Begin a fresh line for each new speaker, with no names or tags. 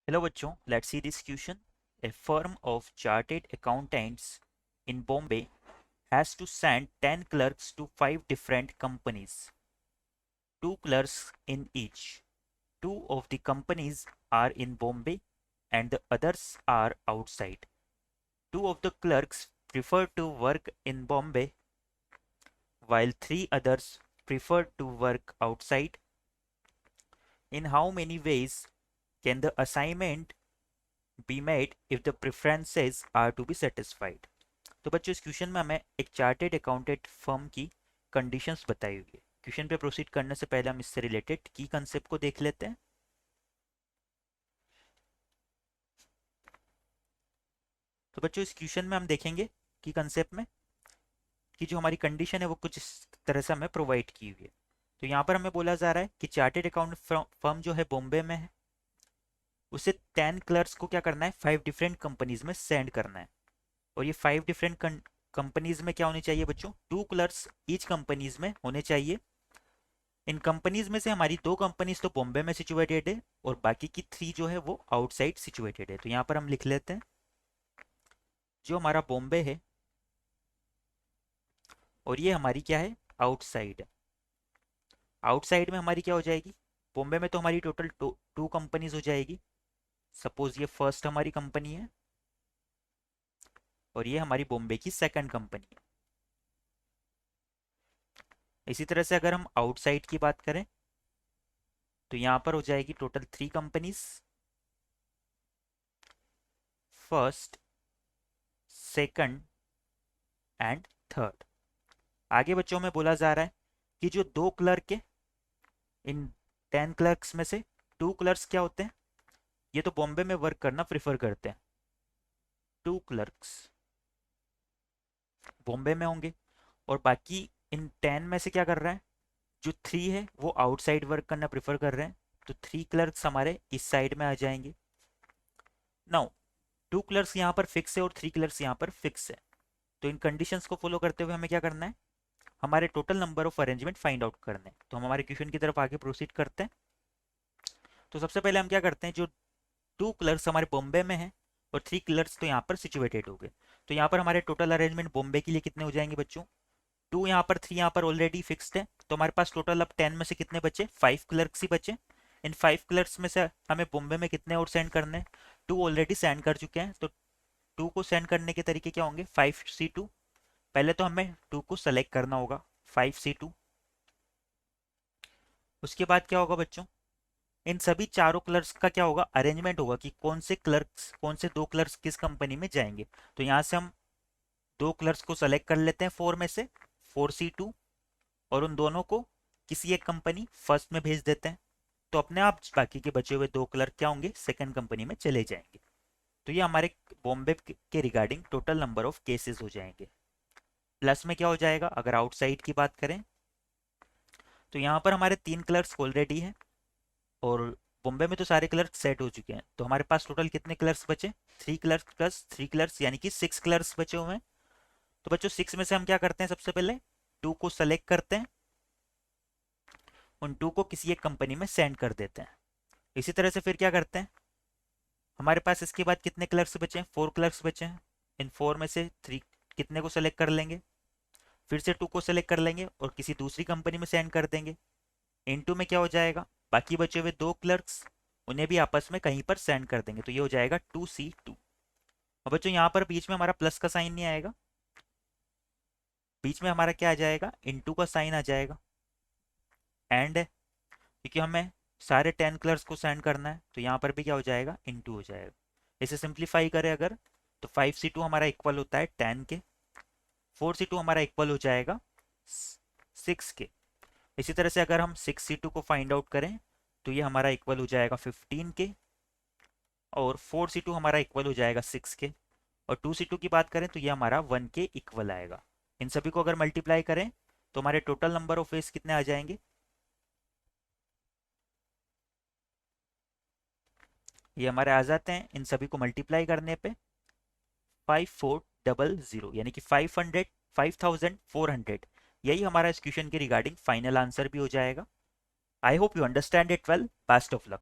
Hello बच्चों, let's see this question. A firm of chartered accountants in Bombay has to send 10 clerks to 5 different companies, 2 clerks in each. 2 of the companies are in Bombay and the others are outside. 2 of the clerks prefer to work in Bombay while 3 others prefer to work outside. In how many ways can the assignment be made if the preferences are to be satisfied? तो बच्चों इस question में हमें एक chartered accountant firm की conditions बताई हुई है। क्वेश्चन पे प्रोसीड करने से पहले हम इससे रिलेटेड की कंसेप्ट को देख लेते हैं। तो बच्चों इस क्वेश्चन में हम देखेंगे की कंसेप्ट में कि जो हमारी कंडीशन है वो कुछ इस तरह से हमें प्रोवाइड की हुई है। तो यहाँ पर हमें बोला जा रहा है कि चार्टेड अकाउंट फर्म जो है बॉम्बे में है, उसे 10 क्लर्क्स को क्या करना है, 5 डिफरेंट कंपनीज में सेंड करना है। और ये 5 डिफरेंट कंपनीज में क्या होनी चाहिए बच्चों, 2 क्लर्क्स ईच कंपनीज में होने चाहिए। इन कंपनीज में से हमारी 2 कंपनीज तो बॉम्बे में सिचुएटेड है और बाकी की 3 जो है वो आउटसाइड सिचुएटेड है। तो यहाँ पर हम लिख लेते हैं जो हमारा बॉम्बे है और ये हमारी क्या है, आउटसाइड है। आउटसाइड में हमारी क्या हो जाएगी, बॉम्बे में तो हमारी टोटल 2 कंपनीज हो जाएगी। सपोज ये फर्स्ट हमारी कंपनी है और ये हमारी बॉम्बे की सेकंड कंपनी है। इसी तरह से अगर हम आउटसाइड की बात करें तो यहाँ पर हो जाएगी total 3 companies, first, second and third. आगे बच्चों में बोला जा रहा है कि जो 2 क्लर्क है, इन 10 क्लर्क्स में से 2 क्लर्क्स क्या होते हैं, ये तो बॉम्बे में वर्क करना प्रिफर करते हैं। 2 क्लर्क्स बॉम्बे में होंगे और बाकी इन 10 में से क्या कर रहा है, जो 3 है वो आउटसाइड वर्क करना प्रेफर कर रहे हैं। तो 3 क्लर्क्स हमारे इस साइड में आ जाएंगे। नाउ 2 क्लर्क्स यहाँ पर फिक्स है और 3 क्लर्क्स यहाँ पर फिक्स है। तो इन कंडीशंस को फॉलो करते हुए हमें क्या करना है, हमारे total number of arrangement find out करने हैं। तो हम हमारे क्वेश्चन की तरफ आगे प्रोसीड करते हैं। तो सबसे पहले हम क्या करते हैं, जो 2 क्लर्क्स हमारे बॉम्बे में है और 3 क्लर्क्स तो यहाँ पर सिचुएटेड हो गए। तो यहाँ पर हमारे टोटल अरेंजमेंट बॉम्बे के लिए कितने हो जाएंगे बच्चों, 2 यहाँ पर, 3 यहाँ पर ऑलरेडी फिक्स्ड है। तो हमारे पास टोटल अब 10 में से कितने बचे, 5 क्लर्क्स ही बचे। इन 5 क्लर्क्स में से हमें बॉम्बे में कितने और सेंड करने हैं, 2 ऑलरेडी सेंड कर चुके हैं। तो 2 को सेंड करने के तरीके क्या होंगे, 5C2। पहले तो हमें 2 को सेलेक्ट करना होगा, 5C2। उसके बाद क्या होगा बच्चों, इन सभी चारों क्लर्क्स का क्या होगा, अरेंजमेंट होगा कि कौन से क्लर्क्स, कौन से 2 क्लर्क्स किस कंपनी में जाएंगे। तो यहाँ से हम 2 क्लर्क्स को सेलेक्ट कर लेते हैं 4 में से, 4C2, और उन दोनों को किसी एक कंपनी फर्स्ट में भेज देते हैं। तो अपने आप बाकी के बचे हुए 2 क्लर्क क्या होंगे, सेकंड कंपनी में चले जाएंगे। तो ये हमारे बॉम्बे के regarding total number of cases हो जाएंगे। प्लस में क्या हो जाएगा, अगर आउटसाइड की बात करें तो यहाँ पर हमारे 3 क्लर्क्स ऑलरेडी हैं और बॉम्बे में तो सारे क्लर्क सेट हो चुके हैं। तो हमारे पास टोटल कितने क्लर्क्स बचे, 3 क्लर्क्स प्लस 3 क्लर्क्स यानी कि 6 क्लर्क्स बचे हुए हैं। तो बच्चों 6 में से हम क्या करते हैं, सबसे पहले 2 को सेलेक्ट करते हैं, उन 2 को किसी एक कंपनी में सेंड कर देते हैं। इसी तरह से फिर क्या करते हैं, हमारे पास इसके बाद कितने क्लर्क्स बचे हैं, 4 क्लर्क्स बचे हैं। इन 4 में से 3 कितने को सेलेक्ट कर लेंगे, फिर से 2 को सेलेक्ट कर लेंगे और किसी दूसरी कंपनी में सेंड कर देंगे। इन 2 में क्या हो जाएगा, बाकी बचे हुए 2 क्लर्क्स, उन्हें भी आपस में कहीं पर सेंड कर देंगे। तो ये हो जाएगा 2C2। और बच्चों यहाँ पर बीच में हमारा प्लस का साइन नहीं आएगा, बीच में हमारा क्या आ जाएगा, इन 2 का साइन आ जाएगा। एंड है क्योंकि हमें सारे 10 क्लर्क्स को सेंड करना है, तो यहाँ पर भी क्या हो जाएगा, इन 2 हो जाएगा। इसे सिंप्लीफाई करें अगर, तो 5C2 हमारा इक्वल होता है 10 के, 4C2 हमारा इक्वल हो जाएगा 6 के। इसी तरह से अगर हम 6C2 को फाइंड आउट करें तो ये हमारा इक्वल हो जाएगा 15 के, और 4C2 हमारा इक्वल हो जाएगा 6 के, और 2C2 की बात करें तो ये हमारा 1 के इक्वल आएगा। इन सभी को अगर मल्टीप्लाई करें तो हमारे टोटल नंबर ऑफ वेज कितने आ जाएंगे, ये हमारे आ जाते हैं इन सभी को मल्टीप्लाई करने पे 5400, यानी कि 500, 5400। यही हमारा इस क्वेश्चन के रिगार्डिंग फाइनल आंसर भी हो जाएगा। I hope you understand it well. Best of luck.